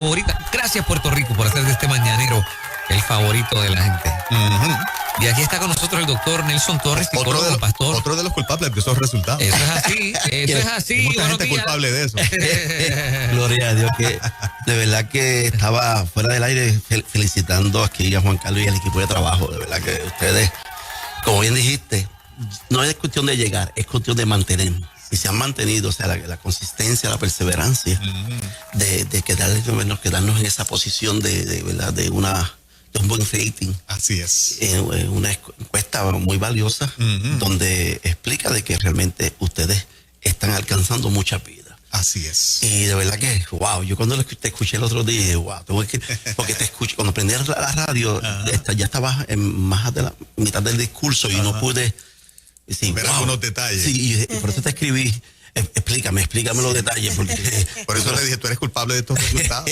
favorita. Gracias, Puerto Rico, por hacer de este mañanero el favorito de la gente. Y aquí está con nosotros el doctor Nelson Torres, psicólogo, pastor. Otro de los culpables de esos resultados. Eso es así, eso es así. Hay mucha gente culpable de eso. Gloria a Dios, que de verdad que estaba fuera del aire felicitando aquí a Juan Carlos y al equipo de trabajo. De verdad que ustedes, como bien dijiste, no es cuestión de llegar, es cuestión de mantenernos. Y se han mantenido, o sea, la consistencia, la perseverancia, de quedarnos en esa posición ¿verdad? de un buen rating. Así es. Una encuesta muy valiosa, donde explica de que realmente ustedes están alcanzando mucha vida. Así es. Y de verdad que, wow, yo cuando te escuché el otro día, wow, porque te escuché, cuando prendí la radio, ya estaba en más de la mitad del discurso y no pude... Sí, ver algunos detalles. Sí, y por eso te escribí. Explícame los detalles. Porque, por eso le dije, tú eres culpable de estos resultados.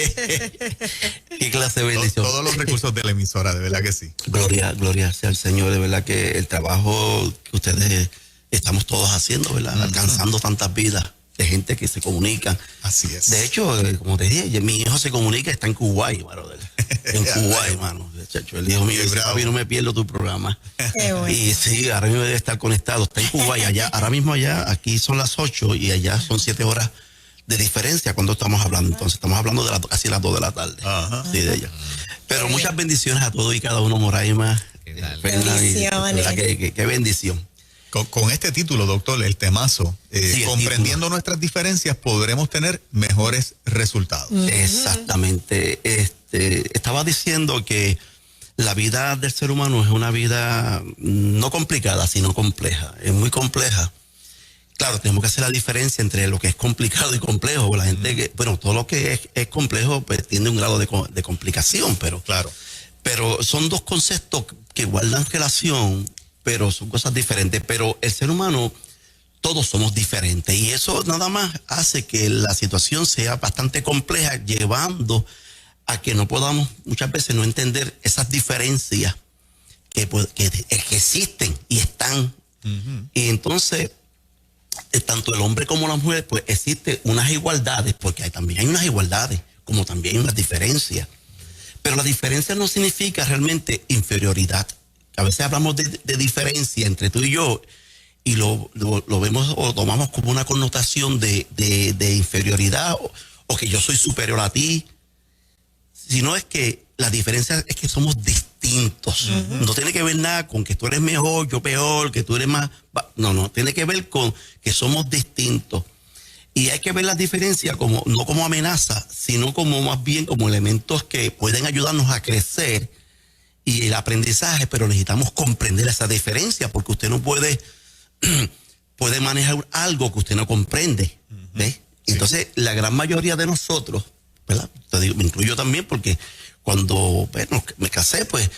¿Qué clase de bendición? Todos los recursos de la emisora, de verdad que sí. Gloria sea al Señor, de verdad que el trabajo que ustedes estamos todos haciendo, ¿verdad? Alcanzando tantas vidas de gente que se comunican. Así es. De hecho, como te dije, mi hijo se comunica, está en Kuwait, brother. En Kuwait, hermano. El hijo mío dice, papi, no me pierdo tu programa. Bueno. Y sí, ahora mismo debe estar conectado. Está en Kuwait, allá, ahora mismo allá, aquí son las 8 y allá son 7 horas de diferencia cuando estamos hablando. Entonces, estamos hablando de casi las 2 de la tarde. Sí, de ella. Pero muchas bendiciones a todos y cada uno, Moraima. Qué bendición. Con este título, doctor, el temazo, comprendiendo título. Nuestras diferencias, podremos tener mejores resultados. Exactamente. Estaba diciendo que la vida del ser humano es una vida no complicada, sino compleja. Es muy compleja. Claro, tenemos que hacer la diferencia entre lo que es complicado y complejo. La gente que, bueno, todo lo que es complejo, pues tiene un grado de complicación, pero claro. Pero son dos conceptos que guardan relación, pero son cosas diferentes. Pero el ser humano, todos somos diferentes. Y eso nada más hace que la situación sea bastante compleja, llevando a que no podamos muchas veces no entender esas diferencias que existen y están. Y entonces, tanto el hombre como la mujer, pues existen unas igualdades, porque también hay unas igualdades, como también hay unas diferencias. Pero la diferencia no significa realmente inferioridad. A veces hablamos de diferencia entre tú y yo y lo vemos o tomamos como una connotación de inferioridad o que yo soy superior a ti. Sino es que la diferencia es que somos distintos. No tiene que ver nada con que tú eres mejor, yo peor, que tú eres más... No, tiene que ver con que somos distintos. Y hay que ver las diferencias como, no como amenaza, sino como más bien como elementos que pueden ayudarnos a crecer y el aprendizaje, pero necesitamos comprender esa diferencia porque usted no puede manejar algo que usted no comprende. ¿Ves? Entonces, la gran mayoría de nosotros, ¿verdad? Te digo, me incluyo también porque cuando me casé, pues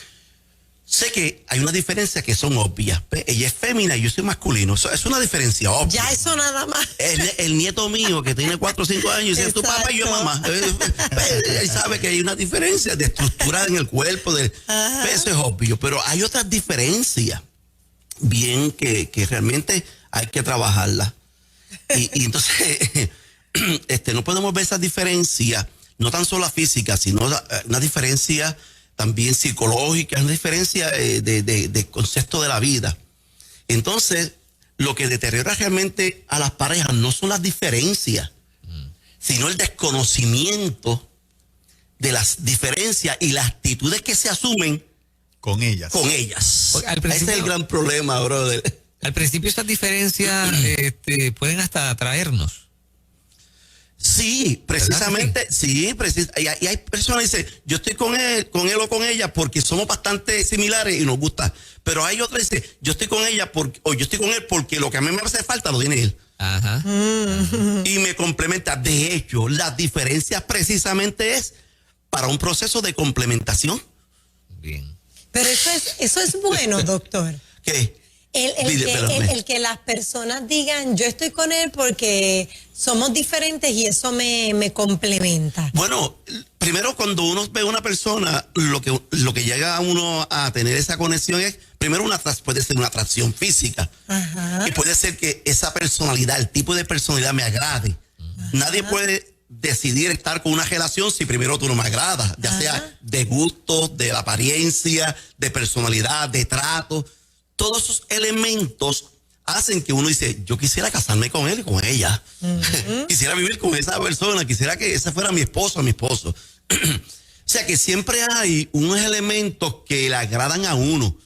sé que hay una diferencia que son obvias. Ella es fémina y yo soy masculino. Eso es una diferencia obvia. Ya eso nada más. El nieto mío que tiene 4 o 5 años y dice, tu papá y yo mamá. Él sabe que hay una diferencia de estructura en el cuerpo. Eso es obvio. Pero hay otras diferencias bien que realmente hay que trabajarlas. Y entonces no podemos ver esas diferencias, no tan solo físicas, sino una diferencia también psicológica, es una diferencia de concepto de la vida. Entonces, lo que deteriora realmente a las parejas no son las diferencias, sino el desconocimiento de las diferencias y las actitudes que se asumen con ellas. Ese es el gran problema, brother. Al principio esas diferencias pueden hasta atraernos. Sí, precisamente, sí, y hay personas que dicen, yo estoy con él o con ella porque somos bastante similares y nos gusta. Pero hay otras que dicen, yo estoy con ella o yo estoy con él porque lo que a mí me hace falta lo tiene él. Ajá. Y me complementa. De hecho, las diferencias precisamente es para un proceso de complementación. Bien. Pero eso es bueno, doctor. ¿Qué? El que las personas digan, yo estoy con él porque somos diferentes y eso me complementa. Bueno, primero cuando uno ve a una persona, lo que llega a uno a tener esa conexión es, primero puede ser una atracción física. Y puede ser que esa personalidad, el tipo de personalidad me agrade. Nadie puede decidir estar con una relación si primero tú no me agradas, ya sea de gusto, de la apariencia, de personalidad, de trato. Todos esos elementos hacen que uno dice, yo quisiera casarme con él y con ella. Quisiera vivir con esa persona, quisiera que esa fuera mi esposo o mi esposo. O sea que siempre hay unos elementos que le agradan a uno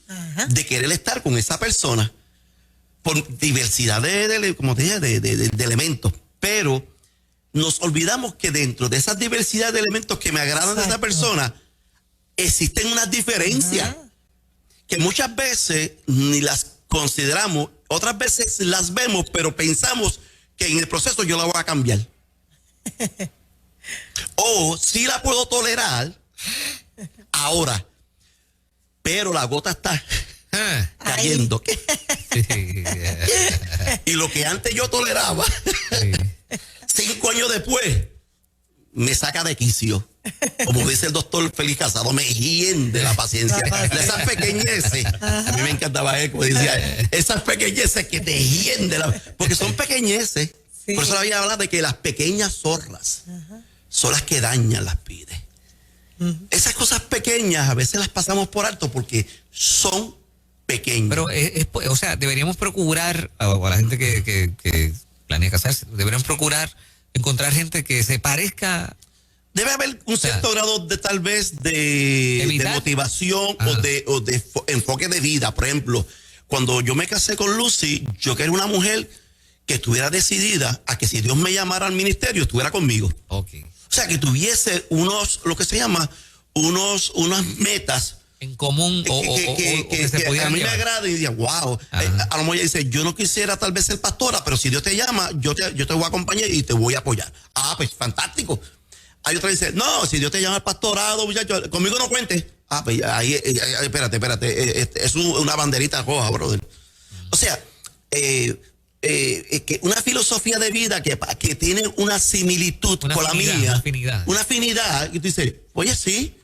de querer estar con esa persona por diversidad como te dije, de elementos. Pero nos olvidamos que dentro de esa diversidad de elementos que me agradan de esa persona, existen unas diferencias que muchas veces ni las consideramos, otras veces las vemos, pero pensamos que en el proceso yo la voy a cambiar. O sí la puedo tolerar ahora, pero la gota está cayendo. Y lo que antes yo toleraba, 5 años después, me saca de quicio. Como dice el doctor Félix Casado, me hiende la paciencia. Esas pequeñeces, a mí me encantaba él, como decía, esas pequeñeces que te hiende, porque son pequeñeces. Por eso había hablado de que las pequeñas zorras son las que dañan las pides. Esas cosas pequeñas a veces las pasamos por alto porque son pequeñas. Pero, o sea, deberíamos procurar, a la gente que planea casarse, deberíamos procurar encontrar gente que se parezca. Debe haber un cierto grado de tal vez de motivación o de enfoque de vida. Por ejemplo, cuando yo me casé con Lucy, yo quería una mujer que estuviera decidida a que si Dios me llamara al ministerio, estuviera conmigo. Okay. O sea, que tuviese lo que se llama, unas metas en común que se podían a mí llevar. Me agrada y diría, wow. A lo mejor ella dice, yo no quisiera tal vez ser pastora, pero si Dios te llama, yo te voy a acompañar y te voy a apoyar. Pues fantástico. Hay otra que dice, no, si Dios te llama al pastorado, muchacho, conmigo no cuentes. Pues ahí, espérate. Es una banderita roja, brother. O sea, que una filosofía de vida que tiene una similitud con la mía. Una afinidad. Y tú dices, oye, sí.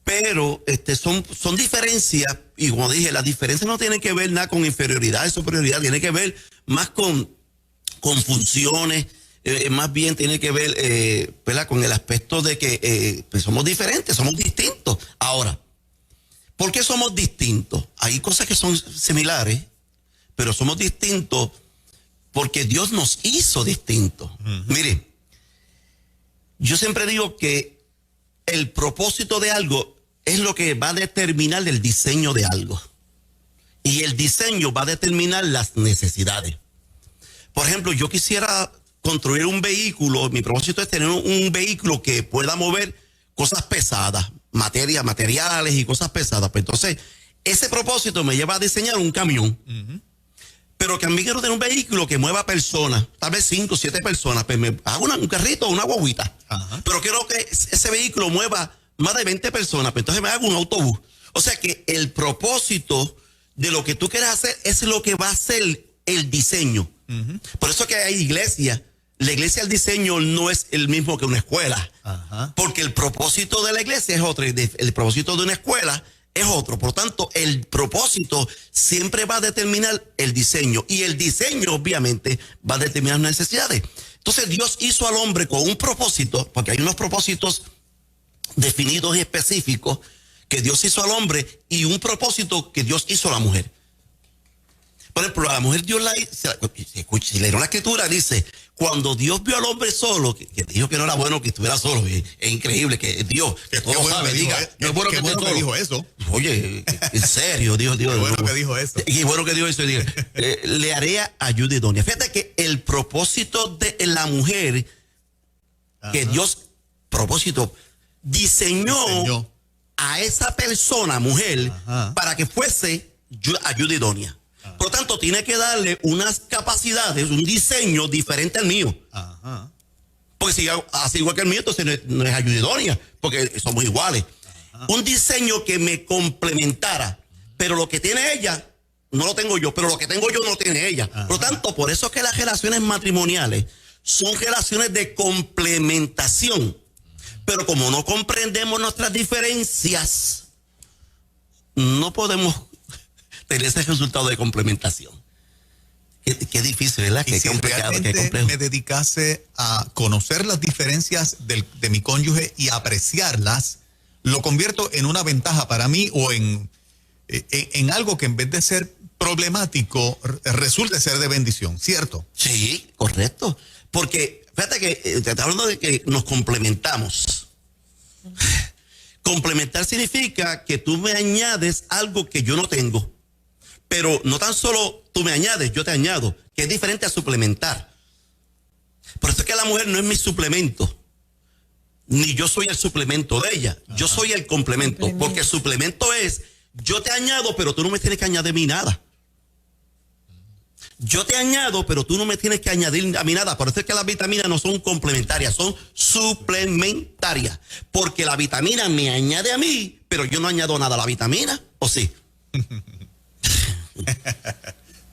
Pero son diferencias. Y como dije, las diferencias no tienen que ver nada con inferioridad y superioridad. Tiene que ver más con funciones. Más bien tiene que ver con el aspecto de que pues somos diferentes, somos distintos. Ahora, ¿por qué somos distintos? Hay cosas que son similares, pero somos distintos porque Dios nos hizo distintos. Mire, yo siempre digo que el propósito de algo es lo que va a determinar el diseño de algo. Y el diseño va a determinar las necesidades. Por ejemplo, yo quisiera construir un vehículo, mi propósito es tener un vehículo que pueda mover cosas pesadas, materiales y cosas pesadas. Pues entonces, ese propósito me lleva a diseñar un camión. Pero que a mí quiero tener un vehículo que mueva personas, tal vez 5 o 7 personas. Pues me hago un carrito o una guaguita. Pero quiero que ese vehículo mueva más de 20 personas. Pues entonces me hago un autobús. O sea que el propósito de lo que tú quieres hacer es lo que va a ser el diseño. Por eso que hay iglesias. La iglesia, el diseño no es el mismo que una escuela. Porque el propósito de la iglesia es otro. El propósito de una escuela es otro. Por lo tanto, el propósito siempre va a determinar el diseño. Y el diseño, obviamente, va a determinar las necesidades. Entonces, Dios hizo al hombre con un propósito, porque hay unos propósitos definidos y específicos que Dios hizo al hombre y un propósito que Dios hizo a la mujer. Por ejemplo, a la mujer Dios si leyeron la escritura, dice, cuando Dios vio al hombre solo, que dijo que no era bueno que estuviera solo, es increíble que Dios, que todo bueno sabe, diga, no es bueno que esté solo. Que dijo eso. Oye, en serio, Dios. Qué bueno que dijo eso. Y bueno que dijo eso, le haré ayuda idónea. Fíjate que el propósito de la mujer, que Dios, diseñó a esa persona, mujer, para que fuese ayuda idónea. Por lo tanto, tiene que darle unas capacidades, un diseño diferente al mío. Porque si hace igual que el mío, entonces no es ayuda idónea, porque somos iguales. Un diseño que me complementara, pero lo que tiene ella, no lo tengo yo, pero lo que tengo yo no lo tiene ella. Por lo tanto, por eso es que las relaciones matrimoniales son relaciones de complementación. Pero como no comprendemos nuestras diferencias, no podemos tener ese resultado de complementación. Qué difícil, ¿verdad? Y si realmente me dedicase a conocer las diferencias de mi cónyuge y apreciarlas, lo convierto en una ventaja para mí o en algo que en vez de ser problemático, resulte ser de bendición, ¿cierto? Sí, correcto. Porque, fíjate que te está hablando de que nos complementamos. Complementar significa que tú me añades algo que yo no tengo. Pero no tan solo tú me añades, yo te añado, que es diferente a suplementar. Por eso es que la mujer no es mi suplemento, ni yo soy el suplemento de ella. Ajá. Yo soy el complemento, porque el suplemento es, yo te añado, pero tú no me tienes que añadir a mí nada. Yo te añado, pero tú no me tienes que añadir a mí nada. Por eso es que las vitaminas no son complementarias, son suplementarias. Porque la vitamina me añade a mí, pero yo no añado nada a la vitamina, ¿o sí?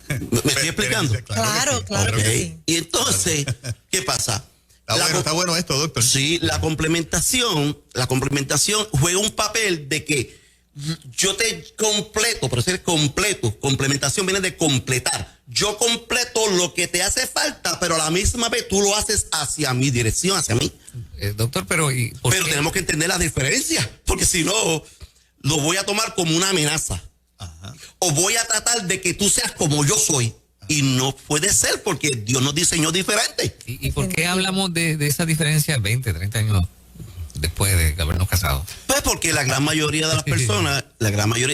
¿Me estoy explicando? Claro que sí. Y entonces, ¿qué pasa? Está bueno esto, doctor. Sí, la complementación juega un papel de que yo te completo, por ser completo, complementación viene de completar. Yo completo lo que te hace falta, pero a la misma vez tú lo haces hacia mi dirección, hacia mí. Doctor, pero tenemos que entender la diferencia, porque si no, lo voy a tomar como una amenaza. Ajá. O voy a tratar de que tú seas como yo soy. Y no puede ser porque Dios nos diseñó diferente. ¿Y por qué hablamos de esa diferencia 20, 30 años después de habernos casado? Pues porque la gran mayoría de las personas,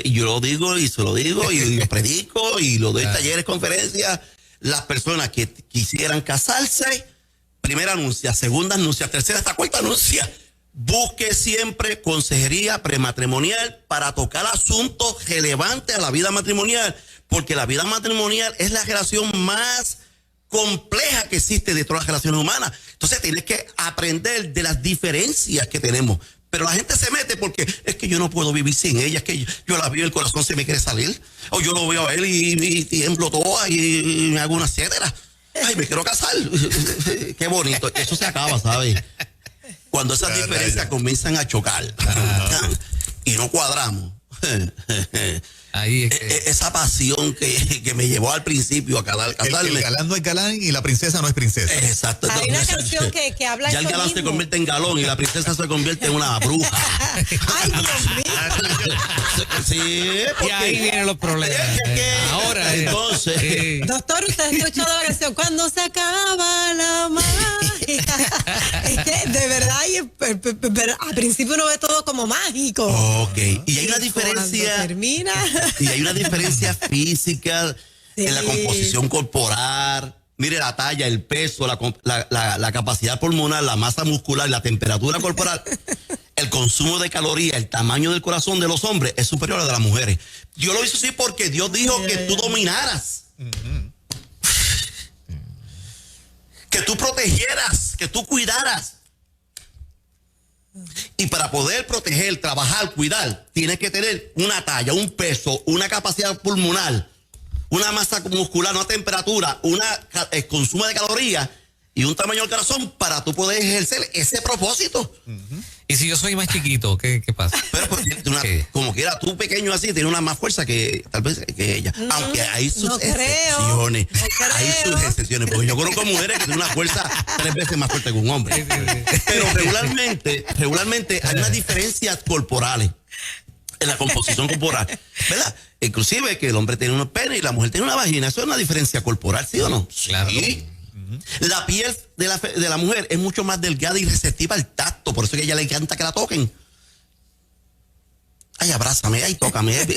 y yo lo digo y se lo digo y lo predico y lo doy talleres, conferencias, las personas que quisieran casarse, primera anuncia, segunda anuncia, tercera hasta cuarta anuncia. Busque siempre consejería prematrimonial para tocar asuntos relevantes a la vida matrimonial, porque la vida matrimonial es la relación más compleja que existe de todas las relaciones humanas. Entonces tienes que aprender de las diferencias que tenemos. Pero la gente se mete porque es que yo no puedo vivir sin ella, es que yo la veo y el corazón se me quiere salir, o yo lo veo a él y tiemblo toda y me hago una etcétera. Ay, me quiero casar. Qué bonito. Eso se acaba, ¿sabes? Cuando esas diferencias comienzan a chocar y no cuadramos. Ahí es que... Esa pasión que me llevó al principio a casarme. El galán no es galán y la princesa no es princesa. Exacto. Hay una canción que habla ya el galán se convierte en galón y la princesa se convierte en una bruja. Ay, Dios mío. Sí, y ahí vienen los problemas. Ahora, entonces. Doctor, usted ha escuchado la canción Cuando se acaba la magia. Es que de verdad al principio uno ve todo como mágico. Ok. Y hay una diferencia. Cuando termina. Y hay una diferencia física en la composición corporal. Mire la talla, el peso, la capacidad pulmonar, la masa muscular, la temperatura corporal, el consumo de calorías, el tamaño del corazón de los hombres es superior al de las mujeres. Dios lo hizo así porque Dios dijo que tú dominaras, que tú protegieras, que tú cuidaras. Y para poder proteger, trabajar, cuidar, tienes que tener una talla, un peso, una capacidad pulmonar, una masa muscular, una temperatura, el consumo de calorías y un tamaño del corazón para tú poder ejercer ese propósito. Y si yo soy más chiquito, ¿qué pasa? Pero como quiera, tú pequeño así, tienes una más fuerza que tal vez que ella. Aunque hay sus excepciones. Hay sus excepciones. Porque yo conozco mujeres que tienen una fuerza 3 veces más fuerte que un hombre. Pero regularmente hay unas diferencias corporales en la composición corporal, ¿verdad? Inclusive que el hombre tiene unos penes y la mujer tiene una vagina. Eso es una diferencia corporal, ¿sí o no? Claro. Sí. La piel de la mujer es mucho más delgada y receptiva al tacto, por eso es que a ella le encanta que la toquen. Ay, abrázame, ay, tócame. El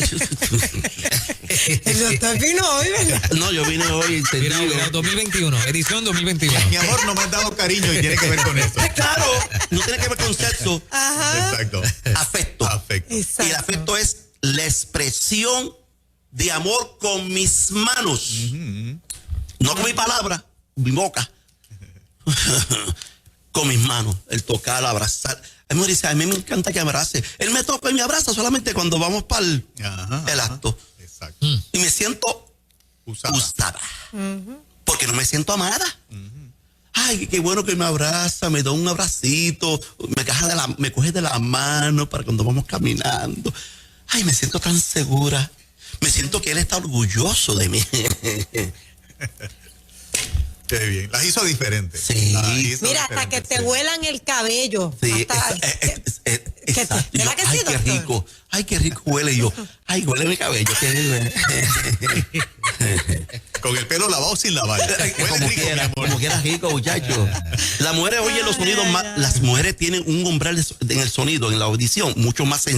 doctor vino hoy, ¿verdad? No, yo vine hoy. Mira, 2021, edición 2021. Mi amor, no me has dado cariño y tiene que ver con eso. Claro, no tiene que ver con sexo. Ajá. Exacto. Afecto. Exacto. Y el afecto es la expresión de amor con mis manos. No con mi palabra, mi boca. Con mis manos, el tocar, abrazar. Él me dice, a mí me encanta que abrace. Él me toca y me abraza solamente cuando vamos para el acto. Exacto. Y me siento usada. Porque no me siento amada. Ay, qué bueno que me abraza, me da un abracito, me coge de la mano para cuando vamos caminando. Ay, me siento tan segura. Me siento que él está orgulloso de mí. Qué bien. Las hizo diferentes. Sí. Mira, hasta que te huelan el cabello. Sí, ¿Verdad que sí, ay, doctor? qué rico. Ay, qué rico huele. Y yo, ay, huele mi cabello. Con el pelo lavado o sin lavar. Huele rico, mi amor. Como quiera rico, muchacho. Las mujeres oyen los sonidos más. Las mujeres tienen un umbral en el sonido, en la audición, mucho más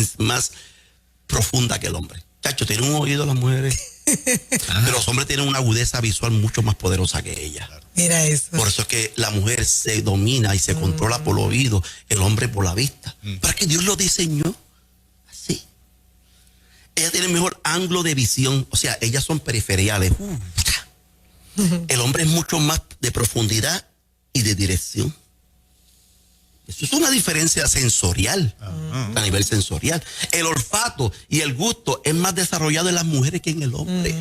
profunda que el hombre. Chacho, tienen un oído las mujeres. Pero los hombres tienen una agudeza visual mucho más poderosa que ella. Mira eso. Por eso es que la mujer se domina y se controla por el oído, el hombre por la vista. Para que Dios lo diseñó así. Ella tiene mejor ángulo de visión, o sea, ellas son periferiales. El hombre es mucho más de profundidad y de dirección. Eso es una diferencia sensorial, a nivel sensorial. El olfato y el gusto es más desarrollado en las mujeres que en el hombre.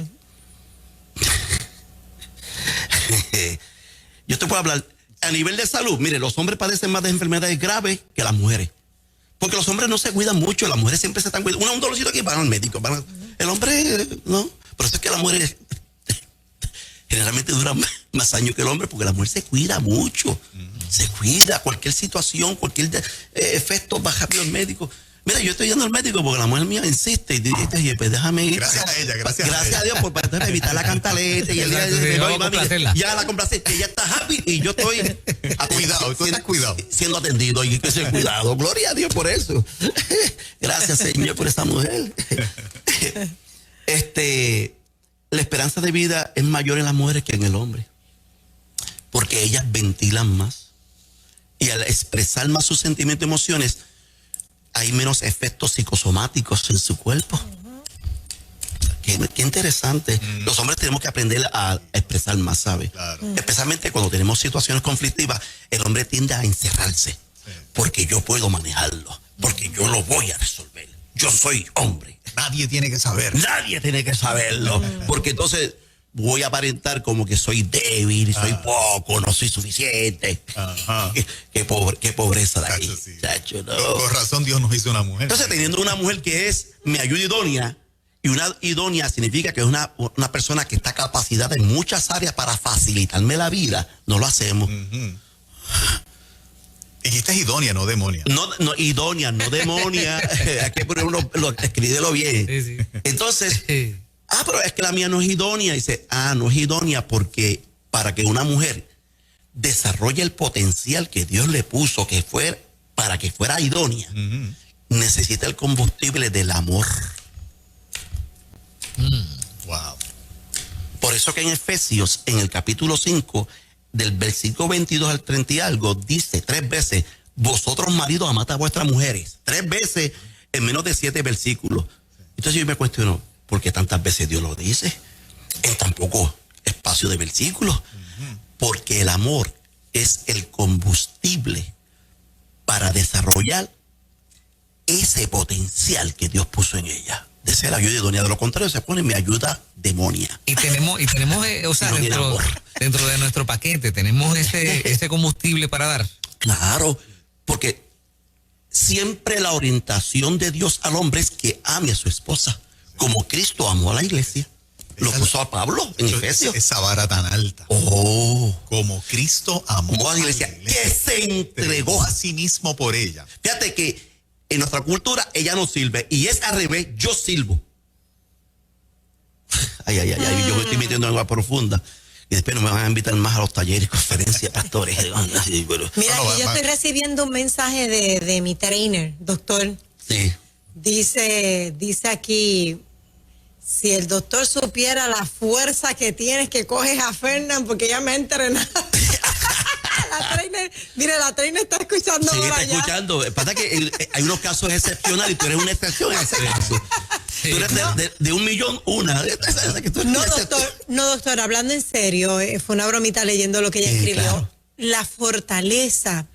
Yo te puedo hablar, a nivel de salud, mire, los hombres padecen más de enfermedades graves que las mujeres. Porque los hombres no se cuidan mucho, las mujeres siempre se están cuidando. Un dolorcito aquí, van al médico. El hombre, no. Por eso es que las mujeres generalmente duran más años que el hombre, porque la mujer se cuida mucho. Se cuida, cualquier situación, cualquier efecto, baja al médico. Mira, yo estoy yendo al médico porque la mujer mía insiste y dice, pues déjame ir. Gracias a ella, gracias a Dios por para evitar la cantaleta y el día de ya la complace, ella está happy y yo estoy cuidado, tú estás cuidado. Siendo atendido y que se cuidado. Gloria a Dios por eso. Gracias, Señor, por esa mujer. La esperanza de vida es mayor en las mujeres que en el hombre, porque ellas ventilan más y al expresar más sus sentimientos y emociones hay menos efectos psicosomáticos en su cuerpo. Qué interesante. Los hombres tenemos que aprender a expresar más, ¿sabes? Claro. Especialmente cuando tenemos situaciones conflictivas, el hombre tiende a encerrarse, porque yo puedo manejarlo, porque yo lo voy a resolver. Yo soy hombre. Nadie tiene que saber. Nadie tiene que saberlo, porque entonces voy a aparentar como que soy débil, soy poco, no soy suficiente. Qué pobreza de ahí. Sí. Chacho, no. Por razón Dios nos hizo una mujer. Entonces, teniendo una mujer que es mi ayuda idónea, y una idónea significa que es una persona que está capacitada en muchas áreas para facilitarme la vida, no lo hacemos. Y esta es idónea, no demonia. No, idónea, no demonia. Hay que poner escríbelo bien. Sí. Entonces, pero es que la mía no es idónea. Dice, no es idónea porque para que una mujer desarrolle el potencial que Dios le puso para que fuera idónea, necesita el combustible del amor. Wow. Por eso que en Efesios, en el capítulo 5, del versículo 22 al 30 y algo, dice 3 veces, vosotros maridos amad a vuestras mujeres. 3 veces en menos de 7 versículos. Entonces yo me cuestiono, ¿por qué tantas veces Dios lo dice en tan poco espacio de versículos? Porque el amor es el combustible para desarrollar ese potencial que Dios puso en ella. De ser ayuda idónea, de lo contrario se pone mi ayuda demonia. Y tenemos o sea, dentro de nuestro paquete tenemos ese combustible para dar. Claro, porque siempre la orientación de Dios al hombre es que ame a su esposa, como Cristo amó a la iglesia. Lo puso a Pablo en Efesios. Esa vara tan alta. Como Cristo amó a la iglesia, que se entregó a sí mismo por ella. Fíjate que en nuestra cultura ella no sirve y es al revés, yo sirvo. Yo me estoy metiendo en agua profunda y después no me van a invitar más a los talleres, conferencias, pastores. Mira, yo estoy recibiendo un mensaje de mi trainer, doctor. Sí. Dice aquí, si el doctor supiera la fuerza que tienes que coges a Fernán, porque ella me ha entrenado. La trainer está escuchando. Sí, está escuchando. Pasa que hay unos casos excepcionales y tú eres una excepción en ese caso. Tú eres de 1,000,000 una. No, doctor, hablando en serio, fue una bromita leyendo lo que ella escribió. Claro. La fortaleza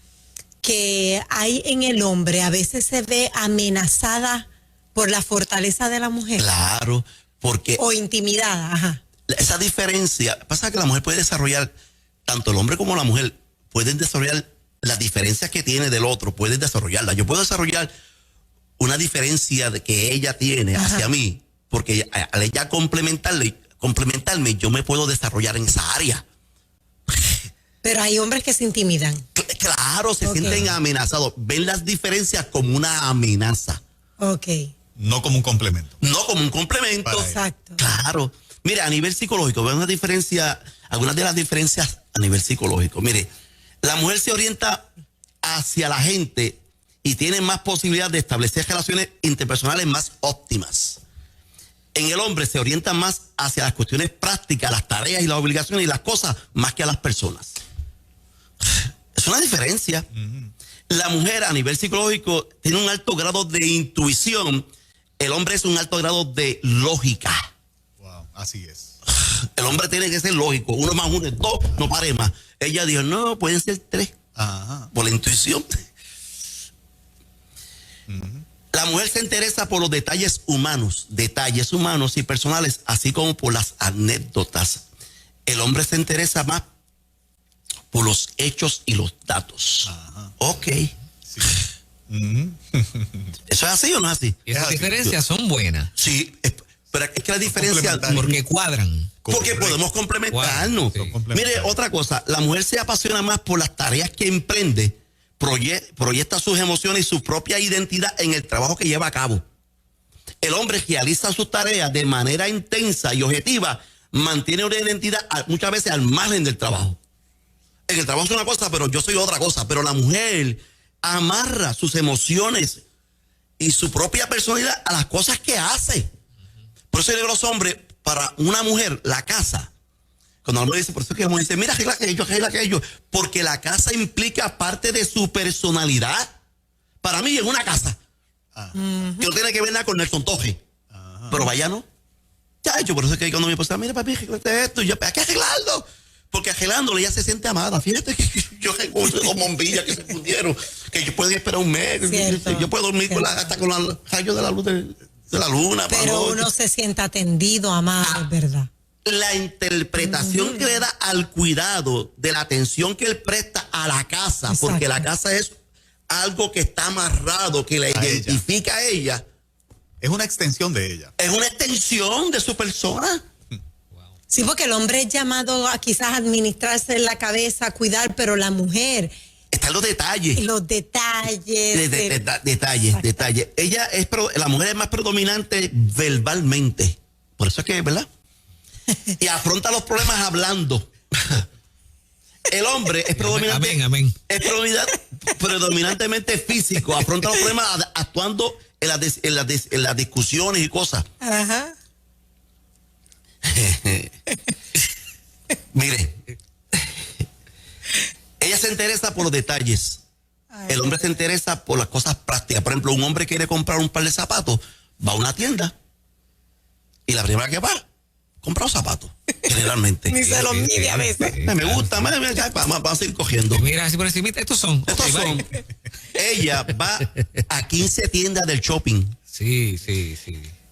que hay en el hombre a veces se ve amenazada por la fortaleza de la mujer. Claro, porque... O intimidada, Esa diferencia, pasa que la mujer puede desarrollar, tanto el hombre como la mujer pueden desarrollar las diferencias que tiene del otro, pueden desarrollarla. Yo puedo desarrollar una diferencia de que ella tiene hacia mí, porque al ella complementarle, complementarme, yo me puedo desarrollar en esa área. Pero hay hombres que se intimidan. Claro, se sienten amenazados. Ven las diferencias como una amenaza. Ok. No como un complemento. No como un complemento. Exacto. Claro. Mire, a nivel psicológico, veo una diferencia, algunas de las diferencias a nivel psicológico. Mire, la mujer se orienta hacia la gente y tiene más posibilidad de establecer relaciones interpersonales más óptimas. En el hombre se orienta más hacia las cuestiones prácticas, las tareas y las obligaciones y las cosas, más que a las personas. Es una diferencia. La mujer a nivel psicológico tiene un alto grado de intuición. El hombre es un alto grado de lógica. Wow, así es. El hombre tiene que ser lógico. 1 más 1 es 2, no pare más. Ella dijo, no, pueden ser 3. Ajá. Por la intuición. La mujer se interesa por los detalles humanos y personales, así como por las anécdotas. El hombre se interesa más por los hechos y los datos. Ajá. Ok. Sí. ¿Eso es así o no es así? Y esas diferencias son buenas. Sí, pero es que la diferencia... Porque cuadran. Porque podemos complementarnos. Sí. Mire, otra cosa, la mujer se apasiona más por las tareas que emprende, proyecta sus emociones y su propia identidad en el trabajo que lleva a cabo. El hombre realiza sus tareas de manera intensa y objetiva, mantiene una identidad muchas veces al margen del trabajo. En el trabajo es una cosa, pero yo soy otra cosa. Pero la mujer amarra sus emociones y su propia personalidad a las cosas que hace. Por eso yo digo a los hombres, para una mujer, la casa, cuando uno dice, por eso es que uno dice, mira, arregla aquello, porque la casa implica parte de su personalidad. Para mí es una casa. Que no tiene que ver nada con Nelson Toje. Pero vaya, ¿no? Ya, yo por eso es que cuando mi esposa, mira, papi, arreglate esto, y yo, hay que arreglarlo. Porque arreglándolo ella se siente amada. Fíjate que yo tengo 2 bombillas que se fundieron, que yo puedo esperar un mes. Cierto, yo puedo dormir hasta con los rayos de la luz de la luna. Pero uno se siente atendido, amado, es verdad. La interpretación que le da al cuidado de la atención que él presta a la casa, Exacto. porque la casa es algo que está amarrado, que la identifica a ella. Es una extensión de ella. Es una extensión de su persona. Sí, porque el hombre es llamado a quizás administrarse en la cabeza, a cuidar, pero la mujer, Están los detalles. los detalles. Detalles. La mujer es más predominante verbalmente. Por eso es que, ¿verdad? Y afronta los problemas hablando. El hombre es predominante. Amén. Es predominantemente físico. Afronta los problemas actuando en las discusiones y cosas. Ajá. Mire, ella se interesa por los detalles. El hombre se interesa por las cosas prácticas. Por ejemplo, un hombre quiere comprar un par de zapatos, va a una tienda y la primera que va, compra un zapato, generalmente. Ni se lo mide a veces. Me gusta, vamos a ir cogiendo. Mira, así por encima, estos son. Estos Ok, son. bye. Ella va a 15 tiendas del shopping Sí.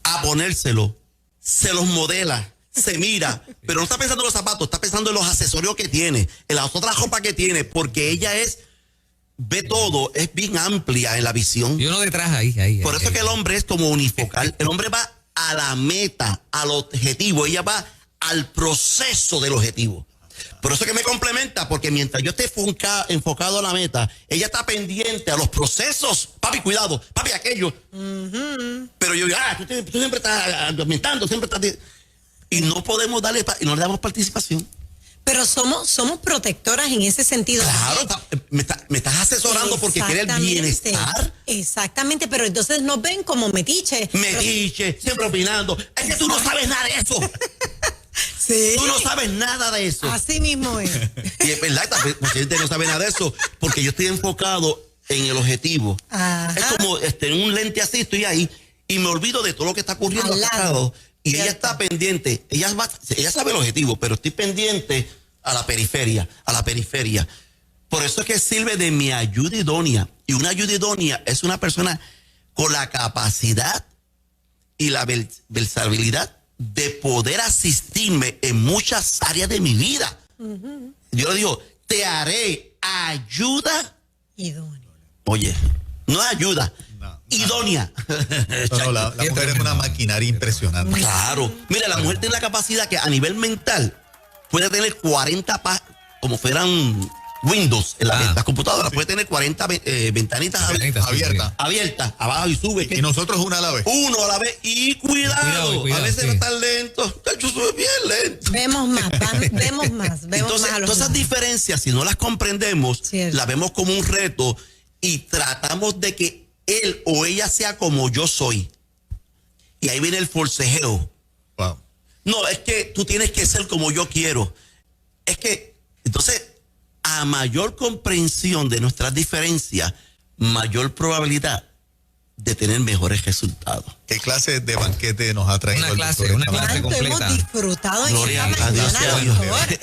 a ponérselo, se los modela, se mira, pero no está pensando en los zapatos, está pensando en los accesorios que tiene, en las otras ropas que tiene, porque ella ve todo, es bien amplia en la visión. Y uno detrás ahí. Por eso que el hombre es como unifocal. El hombre va a la meta, al objetivo, ella va al proceso del objetivo. Por eso que me complementa, porque mientras yo esté enfocado a la meta, ella está pendiente a los procesos. Papi, cuidado, papi, aquello. Pero yo, tú siempre estás argumentando, siempre estás... Y no podemos y no le damos participación. Pero somos protectoras en ese sentido. Claro, me estás asesorando porque quieres el bienestar. Exactamente, pero entonces nos ven como metiche. Metiche, siempre opinando. Es que tú no sabes nada de eso. Sí. Tú no sabes nada de eso. Así mismo es. Y es verdad, la gente no sabe nada de eso porque yo estoy enfocado en el objetivo. Ajá. Es como en un lente así, estoy ahí y me olvido de todo lo que está ocurriendo Al acá. lado. Y Cierto. ella está pendiente, ella sabe el objetivo, pero estoy pendiente a la periferia. Por eso es que sirve de mi ayuda idónea. Y una ayuda idónea es una persona con la capacidad y la versatilidad de poder asistirme en muchas áreas de mi vida. Yo le digo, te haré ayuda Idóneo. Oye, no es ayuda. No. idónea. No, la mujer es una maquinaria impresionante. Claro. Mira, la mujer tiene la capacidad que a nivel mental puede tener 40 como fueran Windows en las computadoras, puede tener 40 ventanitas abiertas, abajo y sube. Y nosotros una a la vez. Uno a la vez. Y cuidado, a veces va a estar lento. Yo soy bien lento. Vemos más. Entonces, todas esas diferencias, si no las comprendemos, las vemos como un reto y tratamos de que él o ella sea como yo soy. Y ahí viene el forcejeo. Wow. No, es que tú tienes que ser como yo quiero. Es que, entonces, a mayor comprensión de nuestras diferencias, mayor probabilidad de tener mejores resultados. ¿Qué clase de banquete nos ha traído Una clase ¿Cuánto completa. hemos disfrutado en Gloria esta a Dios, mañana, doctor?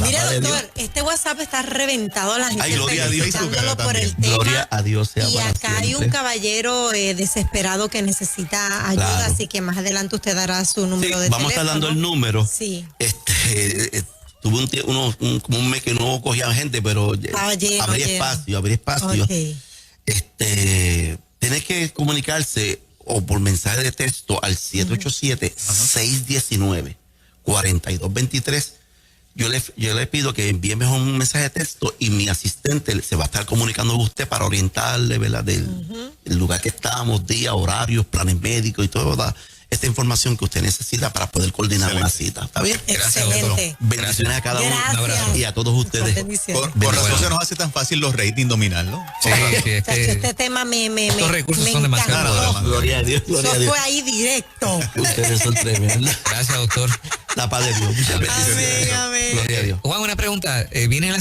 Mira, de Dios. doctor, este WhatsApp está reventado, la gente Ay, gloria a Dios. felicitándolo por el tema. Gloria a Dios sea y para acá hay un siempre. caballero desesperado que necesita ayuda, Claro. así que más adelante usted dará su número de vamos a estar teléfono. dando el número. Sí. Tuve como un mes que no cogía gente, pero abrí espacio. Okay. Tiene que comunicarse o por mensaje de texto al 787-619-4223. Yo le pido que envíe mejor un mensaje de texto y mi asistente se va a estar comunicando con usted para orientarle, ¿verdad? Del lugar que estamos, día, horarios, planes médicos y toda esta información que usted necesita para poder coordinar una cita. ¿Está bien? Excelente. Bendiciones a cada uno. Gracias. Un abrazo. Y a todos ustedes. Por razón se nos hace tan fácil los ratings dominarlo. Sí, es Chacho, que este tema me estos recursos me son demasiado encantó. poderosos. Gloria a Dios, gloria a Eso Dios. fue ahí directo. Ustedes son tremendos. Gracias, doctor. La paz de Dios. Muchas bendiciones. Amén. Gloria a Dios. Juan, una pregunta. ¿Viene la